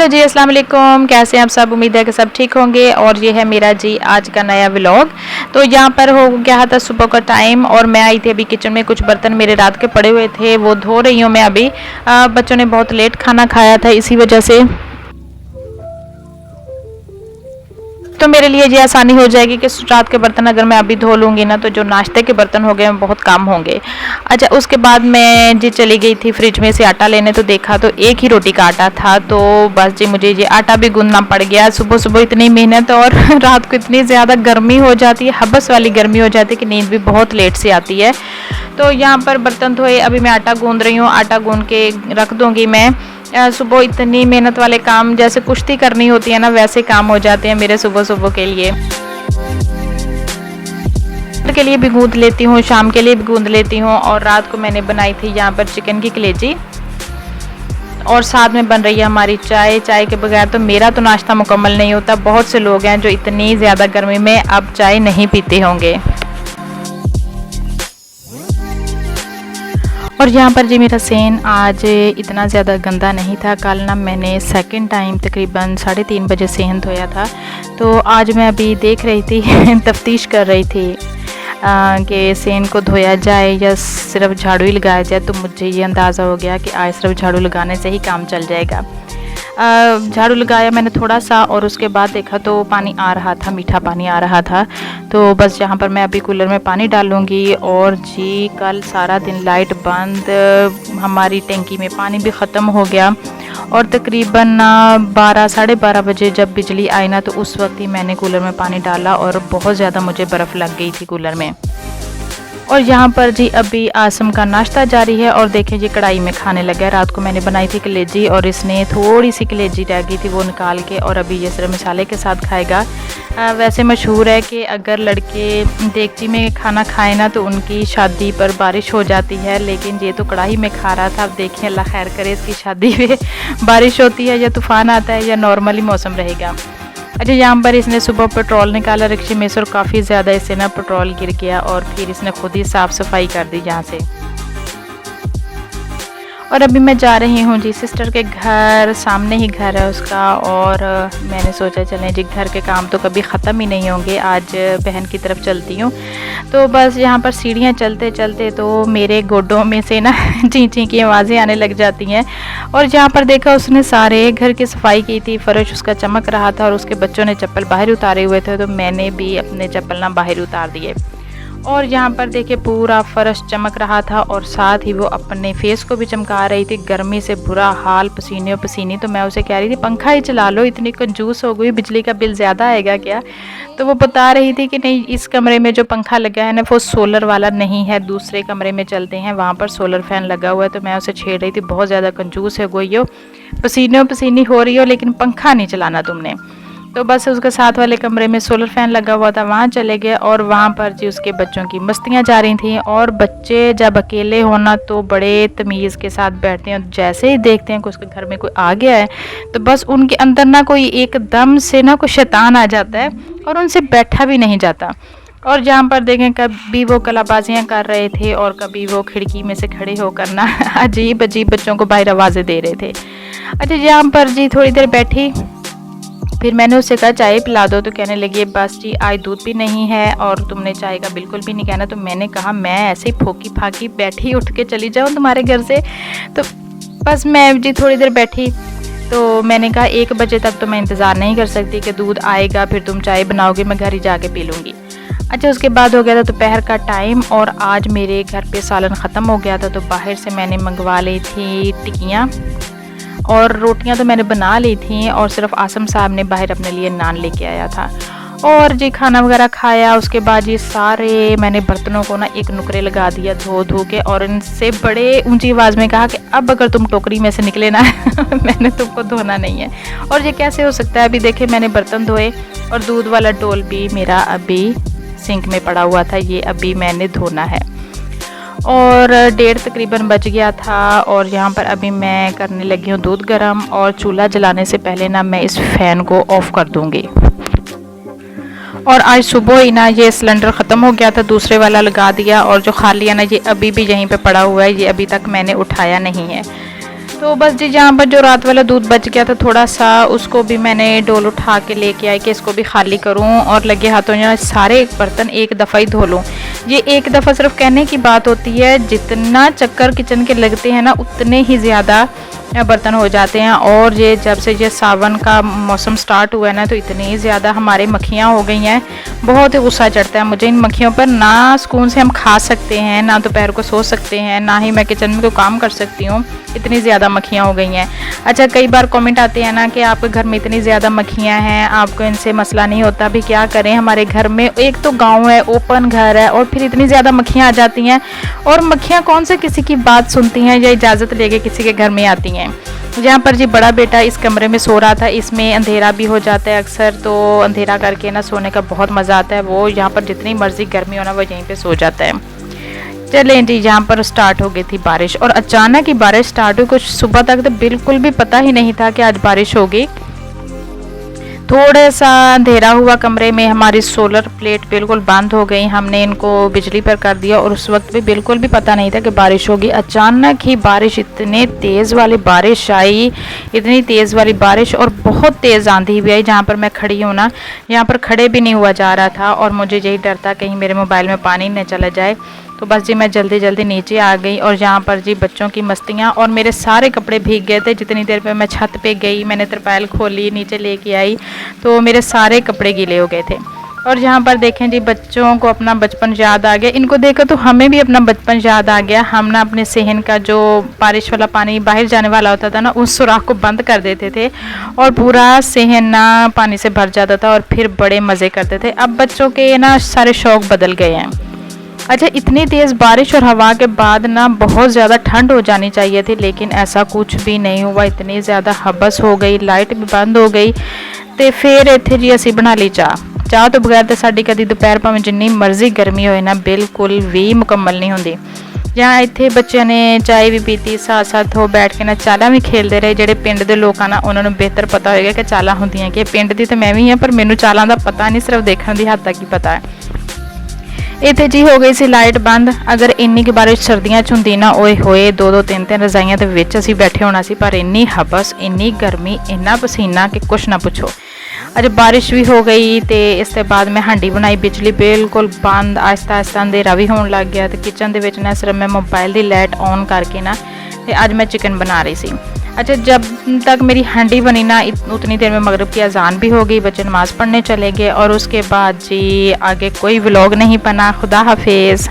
Hello जी, अस्सलाम वालेकुम। कैसे हैं आप सब? उम्मीद है कि सब ठीक होंगे। और ये है मेरा जी आज का नया व्लॉग। तो यहाँ पर हो गया था सुबह का टाइम और मैं आई थी अभी किचन में। कुछ बर्तन मेरे रात के पड़े हुए थे, वो धो रही हूँ मैं अभी। बच्चों ने बहुत लेट खाना खाया था, इसी वजह से तो मेरे लिए ये आसानी हो जाएगी कि रात के बर्तन अगर मैं अभी धो लूँगी ना, तो जो नाश्ते के बर्तन हो गए बहुत काम होंगे। अच्छा, उसके बाद मैं जी चली गई थी फ्रिज में से आटा लेने, तो देखा तो एक ही रोटी का आटा था। तो बस जी मुझे ये आटा भी गूंदना पड़ गया। सुबह सुबह इतनी मेहनत और रात को इतनी ज़्यादा गर्मी हो जाती है, हबस वाली गर्मी हो जाती है कि नींद भी बहुत लेट से आती है। तो यहाँ पर बर्तन धोए, अभी मैं आटा गूंद रही हूँ। आटा गूंद के रख दूँगी मैं। सुबह इतनी मेहनत वाले काम, जैसे कुश्ती करनी होती है ना, वैसे काम हो जाते हैं मेरे सुबह सुबह के लिए। के लिए भी गूंद लेती हूँ, शाम के लिए भी गूंद लेती हूँ। और रात को मैंने बनाई थी यहाँ पर चिकन की कलेजी, और साथ में बन रही है हमारी चाय। चाय के बगैर तो मेरा तो नाश्ता मुकम्मल नहीं होता। बहुत से लोग हैं जो इतनी ज़्यादा गर्मी में अब चाय नहीं पीते होंगे। और यहाँ पर जी मेरा सेन आज इतना ज़्यादा गंदा नहीं था। कल ना मैंने सेकंड टाइम तकरीबन 3:30 बजे सेन धोया था। तो आज मैं अभी देख रही थी तफ्तीश कर रही थी कि सेन को धोया जाए या सिर्फ झाड़ू ही लगाया जाए। तो मुझे ये अंदाज़ा हो गया कि आज सिर्फ झाड़ू लगाने से ही काम चल जाएगा। झाड़ू लगाया मैंने थोड़ा सा, और उसके बाद देखा तो पानी आ रहा था, मीठा पानी आ रहा था। तो बस यहाँ पर मैं अभी कूलर में पानी डालूँगी। और जी कल सारा दिन लाइट बंद, हमारी टंकी में पानी भी ख़त्म हो गया। और तकरीबन 12 साढ़े 12 बजे जब बिजली आई ना, तो उस वक्त ही मैंने कूलर में पानी डाला और बहुत ज़्यादा मुझे बर्फ़ लग गई थी कूलर में। और यहाँ पर जी अभी आसम का नाश्ता जारी है। और देखें जी कढ़ाई में खाने लगा है। रात को मैंने बनाई थी कलेजी और इसने थोड़ी सी कलेजी रह गई थी, वो निकाल के और अभी ये सिर्फ मसाले के साथ खाएगा। वैसे मशहूर है कि अगर लड़के देगची में खाना खाए ना, तो उनकी शादी पर बारिश हो जाती है। लेकिन ये तो कढ़ाई में खा रहा था। अब देखिए अल्लाह खैर करे, इसकी शादी में बारिश होती है या तूफ़ान आता है या नॉर्मली मौसम रहेगा। अच्छा, यहाँ पर इसने सुबह पेट्रोल निकाला रिक्शे में से, और काफ़ी ज़्यादा इससे ना पेट्रोल गिर गया। और फिर इसने खुद ही साफ़ सफाई कर दी यहाँ से। और अभी मैं जा रही हूँ जी सिस्टर के घर, सामने ही घर है उसका। और मैंने सोचा चलें जी, घर के काम तो कभी ख़त्म ही नहीं होंगे। आज बहन की तरफ चलती हूँ। तो बस यहाँ पर सीढ़ियाँ चलते चलते तो मेरे गोडों में से ना ची ची की आवाज़ें आने लग जाती हैं। और यहाँ पर देखा उसने सारे घर की सफाई की थी, फ़र्श उसका चमक रहा था और उसके बच्चों ने चप्पल बाहर उतारे हुए थे, तो मैंने भी अपने चप्पल ना बाहर उतार दिए। और यहाँ पर देखिए पूरा फर्श चमक रहा था और साथ ही वो अपने फेस को भी चमका रही थी। गर्मी से बुरा हाल, पसीने पसीनी। तो मैं उसे कह रही थी पंखा ही चला लो, इतनी कंजूस हो गई, बिजली का बिल ज़्यादा आएगा क्या? तो वो बता रही थी कि नहीं, इस कमरे में जो पंखा लगा है ना, वो सोलर वाला नहीं है, दूसरे कमरे में चलते हैं, वहाँ पर सोलर फ़ैन लगा हुआ है। तो मैं उसे छेड़ रही थी बहुत ज़्यादा कंजूस है गई हो, पसीने पसीनी हो रही हो, लेकिन पंखा नहीं चलाना तुमने। तो बस उसके साथ वाले कमरे में सोलर फ़ैन लगा हुआ था, वहाँ चले गए। और वहाँ पर जी उसके बच्चों की मस्तियाँ जा रही थी। और बच्चे जब अकेले होना तो बड़े तमीज़ के साथ बैठते हैं। जैसे ही देखते हैं कि उसके घर में कोई आ गया है, तो बस उनके अंदर ना कोई एकदम से ना कोई शैतान आ जाता है और उनसे बैठा भी नहीं जाता। और जहाँ पर देखें कभी वो कलाबाजियाँ कर रहे थे और कभी वो खिड़की में से खड़े होकर ना अजीब अजीब बच्चों को बाहर आवाज़ें दे रहे थे। अच्छा, यहाँ पर जी थोड़ी देर बैठी, फिर मैंने उससे कहा चाय पिला दो। तो कहने लगी बस जी आज दूध भी नहीं है और तुमने चाय का बिल्कुल भी नहीं कहना। तो मैंने कहा मैं ऐसे ही फोकी फाकी बैठी उठ के चली जाऊँ तुम्हारे घर से? तो बस मैं जी थोड़ी देर बैठी, तो मैंने कहा 1 बजे तक तो मैं इंतज़ार नहीं कर सकती कि दूध आएगा फिर तुम चाय बनाओगे, मैं घर ही जाके पी लूँगी। अच्छा, उसके बाद हो गया था दोपहर का टाइम और आज मेरे घर पे सालन ख़त्म हो गया था। तो बाहर से मैंने मंगवा ली थी टिक्कियाँ और रोटियां तो मैंने बना ली थी। और सिर्फ आसम साहब ने बाहर अपने लिए नान लेके आया था। और जी खाना वगैरह खाया। उसके बाद ये सारे मैंने बर्तनों को ना एक नुकरे लगा दिया धो धो के, और इनसे बड़े ऊंची आवाज़ में कहा कि अब अगर तुम टोकरी में से निकले ना मैंने तुमको धोना नहीं है। और ये कैसे हो सकता है? अभी देखे मैंने बर्तन धोए और दूध वाला डोल भी मेरा अभी सिंक में पड़ा हुआ था, ये अभी मैंने धोना है। और 1:30 तकरीबन बज गया था। और यहाँ पर अभी मैं करने लगी हूँ दूध गर्म, और चूल्हा जलाने से पहले ना मैं इस फ़ैन को ऑफ़ कर दूँगी। और आज सुबह ही ना ये सिलेंडर ख़त्म हो गया था, दूसरे वाला लगा दिया। और जो खाली है ना, ये अभी भी यहीं पे पड़ा हुआ है, ये अभी तक मैंने उठाया नहीं है। तो बस जी जहाँ पर जो रात वाला दूध बच गया था थोड़ा सा, उसको भी मैंने डोल उठा के लेके आई कि इसको भी खाली करूँ और लगे हाथों जो सारे बर्तन एक दफ़ा ही धो लूँ। ये एक दफ़ा सिर्फ कहने की बात होती है, जितना चक्कर किचन के लगते हैं ना उतने ही ज़्यादा बर्तन हो जाते हैं। और ये जब से ये सावन का मौसम स्टार्ट हुआ है ना तो इतनी ज़्यादा हमारे मक्खियाँ हो गई हैं, बहुत ही गुस्सा चढ़ता है मुझे इन मक्खियों पर। ना सुकून से हम खा सकते हैं, ना दोपहर को सो सकते हैं, ना ही मैं किचन में कोई काम कर सकती हूँ, इतनी ज़्यादा मक्खियाँ हो गई हैं। अच्छा, कई बार कमेंट आते हैं ना कि आपके घर में इतनी ज़्यादा मक्खियाँ हैं, आपको इनसे मसला नहीं होता, भी क्या करें। हमारे घर में एक तो गाँव है, ओपन घर है, और फिर इतनी ज़्यादा मक्खियाँ आ जाती हैं। और मक्खियाँ कौन से किसी की बात सुनती हैं या इजाज़त लेके किसी के घर में आती हैं। यहाँ पर जी बड़ा बेटा इस कमरे में सो रहा था, इसमें अंधेरा भी हो जाता है अक्सर, तो अंधेरा करके ना सोने का बहुत मज़ा आता है। वो यहाँ पर जितनी मर्ज़ी गर्मी हो ना वो यहीं पे सो जाता है। चलें जी, यहाँ पर स्टार्ट हो गई थी बारिश, और अचानक ही बारिश स्टार्ट हुई। कुछ सुबह तक तो बिल्कुल भी पता ही नहीं था कि आज बारिश होगी। थोड़ा सा अंधेरा हुआ कमरे में, हमारी सोलर प्लेट बिल्कुल बंद हो गई, हमने इनको बिजली पर कर दिया, और उस वक्त भी बिल्कुल भी पता नहीं था कि बारिश होगी। अचानक ही बारिश, इतने तेज़ वाली बारिश आई, इतनी तेज़ वाली बारिश, और बहुत तेज़ आंधी भी आई। जहाँ पर मैं खड़ी हूँ ना, यहाँ पर खड़े भी नहीं हुआ जा रहा था, और मुझे यही डर था कहीं मेरे मोबाइल में पानी न चला जाए। तो बस जी मैं जल्दी जल्दी नीचे आ गई, और यहाँ पर जी बच्चों की मस्तियाँ, और मेरे सारे कपड़े भीग गए थे। जितनी देर पे मैं छत पे गई, मैंने तरपाल खोली, नीचे लेके आई, तो मेरे सारे कपड़े गीले हो गए थे। और यहाँ पर देखें जी, बच्चों को अपना बचपन याद आ गया। इनको देखो तो हमें भी अपना बचपन याद आ गया। हम ना अपने सेहन का जो बारिश वाला पानी बाहर जाने वाला होता था ना, उस सुराख को बंद कर देते थे, और पूरा सेहन ना पानी से भर जाता था, और फिर बड़े मज़े करते थे। अब बच्चों के ना सारे शौक़ बदल गए हैं। अच्छा, इतनी तेज़ बारिश और हवा के बाद ना बहुत ज़्यादा ठंड हो जानी चाहिए थी, लेकिन ऐसा कुछ भी नहीं हुआ। इतनी ज़्यादा हबस हो गई, लाइट भी बंद हो गई। तो फिर इत्थे जी असी बना ली चाह तो बगैर तो साडी कदी दोपहर भावें जिन्नी मर्जी गर्मी होए ना बिल्कुल भी मुकम्मल नहीं होंदी। जहाँ इत्थे बच्चों ने चाय भी पीती, साथ साथ हो बैठ के ना चालां भी खेलते रहे। ਜਿਹੜੇ ਪਿੰਡ ਦੇ ਲੋਕਾਂ ਨਾ ਉਹਨਾਂ ਨੂੰ ਬਿਹਤਰ ਪਤਾ ਹੋਏਗਾ ਕਿ ਚਾਲਾਂ ਹੁੰਦੀਆਂ ਕਿ ਪਿੰਡ ਦੀ ਤਾਂ ਮੈਂ ਵੀ ਹਾਂ, ਪਰ ਮੈਨੂੰ ਚਾਲਾਂ ਦਾ ਪਤਾ ਨਹੀਂ, ਸਿਰਫ ਦੇਖਣ ਦੀ ਹੱਦ ਤੱਕ ਹੀ ਪਤਾ ਹੈ। इतने जी हो गई सी लाइट बंद। अगर इन्नी की बारिश सर्दियों च हुंदी ना, ओए होए 2-2 3-3 रजाइयां दे विच असीं बैठे होना सी, पर इन्नी हबस, इन्नी गर्मी, इन्ना पसीना कि कुछ ना पूछो। अज बारिश भी हो गई, तो इसके बाद मैं हांडी बनाई, बिजली बिल्कुल बंद, आहिस्ता आहिस्ता अंधेरा भी होने लग गया। तो किचन दे विच ना सिर्फ मैं मोबाइल की लाइट ऑन करके ना, तो अज मैं चिकन बना रही सी। अच्छा, जब तक मेरी हांडी बनी ना उतनी देर में मगरिब की अजान भी हो गई, बच्चे नमाज़ पढ़ने चले गए, और उसके बाद जी आगे कोई व्लॉग नहीं बना। खुदा हाफिज़।